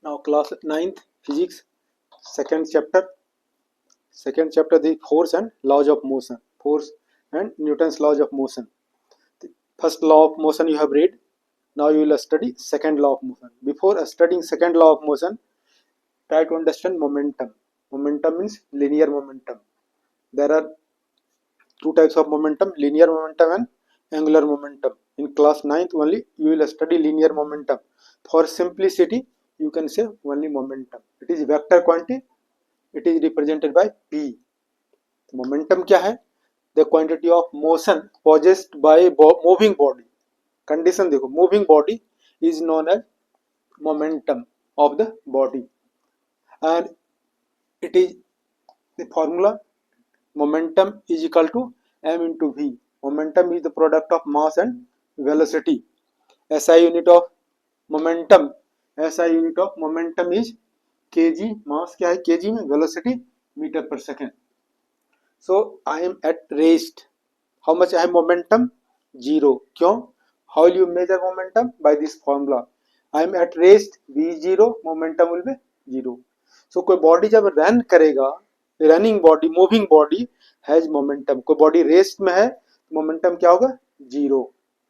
Now class 9th physics, second chapter the force and laws of motion, force and Newton's laws of motion. The first law of motion you have read. Now you will study second law of motion. Before studying second law of motion, try to understand momentum. Momentum means linear momentum. There are two types of momentum, linear momentum and angular momentum. In class 9th only you will study linear momentum. For simplicity you can say only momentum. It is vector quantity. It is represented by p. Momentum क्या है? The quantity of motion possessed by moving body. Condition देखो, moving body is known as momentum of the body, and it is the formula momentum is equal to m into v. Momentum is the product of mass and velocity. SI unit of momentum, SI unit of momentum is kg. mass क्या है? kg में, velocity meter per second. So I am at rest. How much I have momentum? 0. क्यों? How will you measure momentum? By this formula. I am at rest, v0, momentum will be 0. So कोई body जब run करेगा, running body, moving body has momentum. कोई body rest में है, momentum क्या होगा? 0.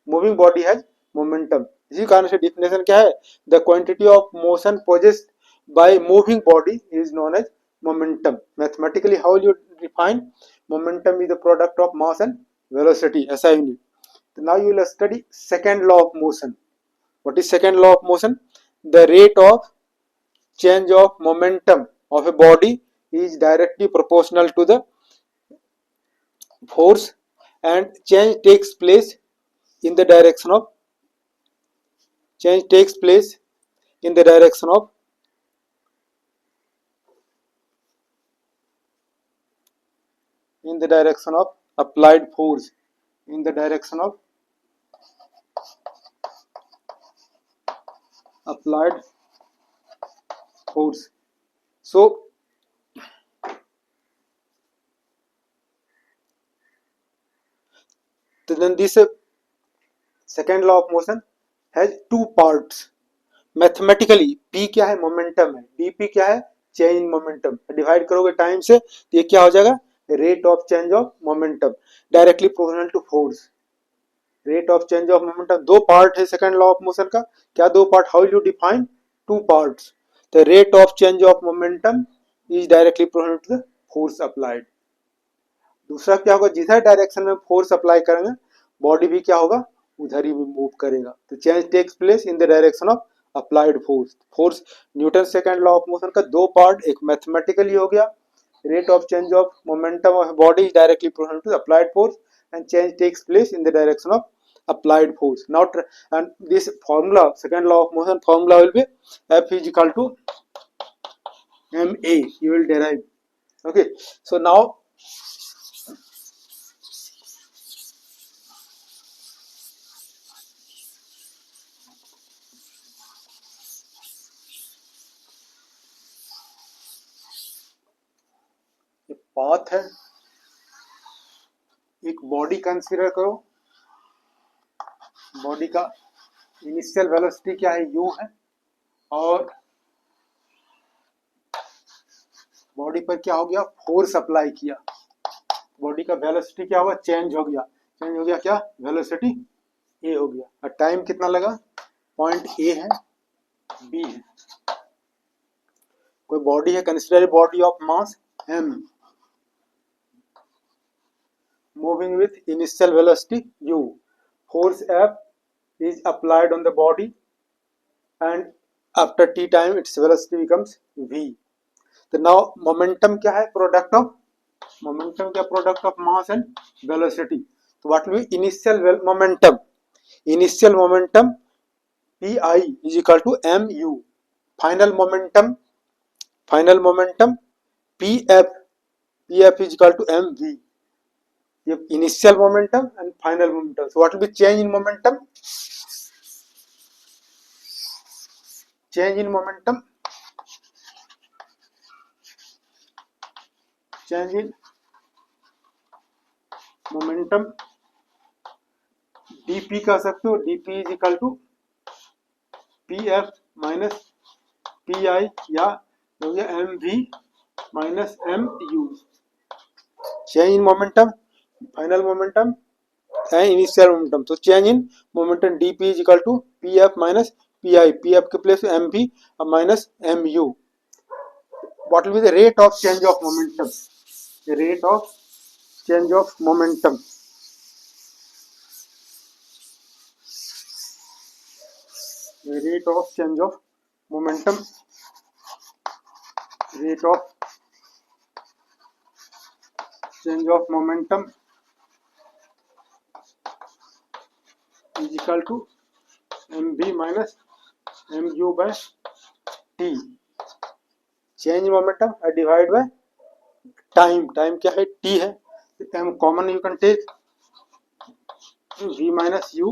Moving body has momentum. इसी कारण से डिफिनेशन क्या है? The quantity of motion possessed by moving body is known as momentum. Mathematically, how will you define? Momentum is the product of mass and velocity, SI unit. So now you will study second law of motion. What is second law of motion? The rate of change of momentum of a body is directly proportional to the force, and change takes place in the direction of applied force, in the direction of applied force. So then this second law of motion has two parts. Mathematically p क्या है? Momentum है. dp क्या है? Change in momentum. Divide करोगे time से तो ये क्या हो जाएगा? Rate of change of momentum directly proportional to force. Rate of change of momentum. दो पार्ट है सेकंड लॉ ऑफ मोशन का. क्या दो part? How you define? Two parts. The rate of change of momentum is directly proportional to the force applied. दूसरा क्या होगा? जिधर direction में फोर्स अप्लाई करेंगे बॉडी भी क्या होगा? उधर ही मूव करेगा. तो change takes place in the direction of applied force. Force Newton second law of motion का दो पार्ट, एक मैथमेटिकली हो गया, rate of change of momentum of body is directly proportional to applied force and change takes place in the direction of applied force. Now and this formula, second law of motion formula will be F is equal to ma. You will derive. Okay, so now path है, एक body consider करो. Body का initial velocity क्या है? u है, और body पर क्या हो गया? फोर्स अप्लाई किया. बॉडी का वेलोसिटी क्या हुआ? चेंज हो गया. चेंज हो गया क्या? वेलोसिटी a हो गया. और टाइम कितना लगा? पॉइंट a है, b है. कोई बॉडी है, consider body of mass m moving with initial velocity u. Force F is applied on the body and after t time its velocity becomes v. So now momentum क्या है? Product of momentum क्या? Product of mass and velocity. So what will be initial momentum? Initial momentum pi is equal to mu. Final momentum pf is equal to mv. Initial momentum and final momentum. So what will be change in momentum? Change in momentum dp कह सकते हो. dp is equal to pf minus P I या हो गया M V minus M U. Change in momentum, final momentum and initial momentum. तो change in momentum dp is equal to P F minus P I. P F के place M V minus M U. what will be the rate of change of momentum? The rate of change of momentum. The rate of change of momentum. Rate of change of momentum is equal to mv minus mu by t. Change in momentum I divide by time. Time क्या है? t है. m common you can take v minus u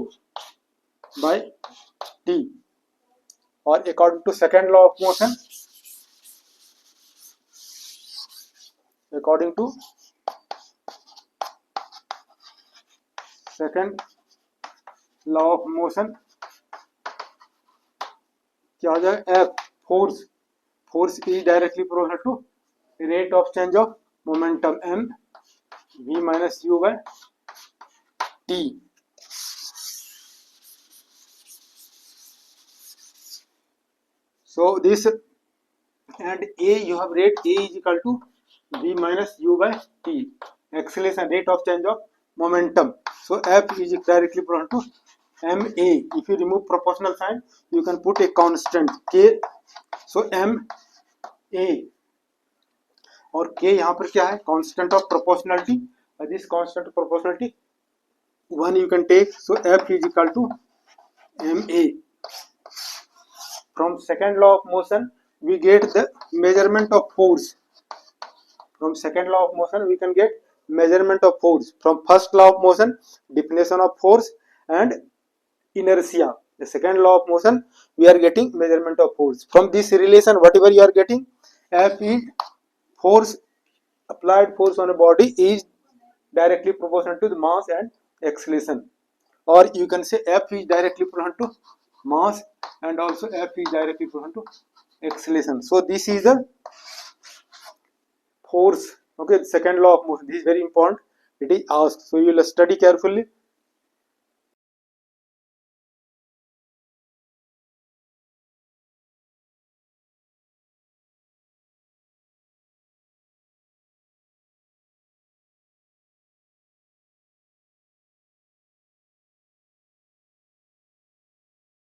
by t. और according to second law of motion, according to second law of motion क्या हो जाएगा? F force. Force is directly proportional to rate of change of momentum m v minus u by t. So this and a you have rate a is equal to v minus u by t. Acceleration, rate of change of momentum. So F is directly proportional to ma. If you remove proportional sign, you can put a constant k. So m a और k यहाँ पर क्या है? Constant of proportionality. This constant of proportionality 1 you can take. So F is equal to ma. From second law of motion we get the measurement of force. From second law of motion we can get measurement of force. From first law of motion, definition of force and inertia. The second law of motion we are getting measurement of force. From this relation whatever you are getting, F is force, applied force on a body is directly proportional to the mass and acceleration. Or you can say F is directly proportional to mass and also F is directly proportional to acceleration. So this is the force. Okay, second law of motion. This is very important. It is asked. So you will study carefully.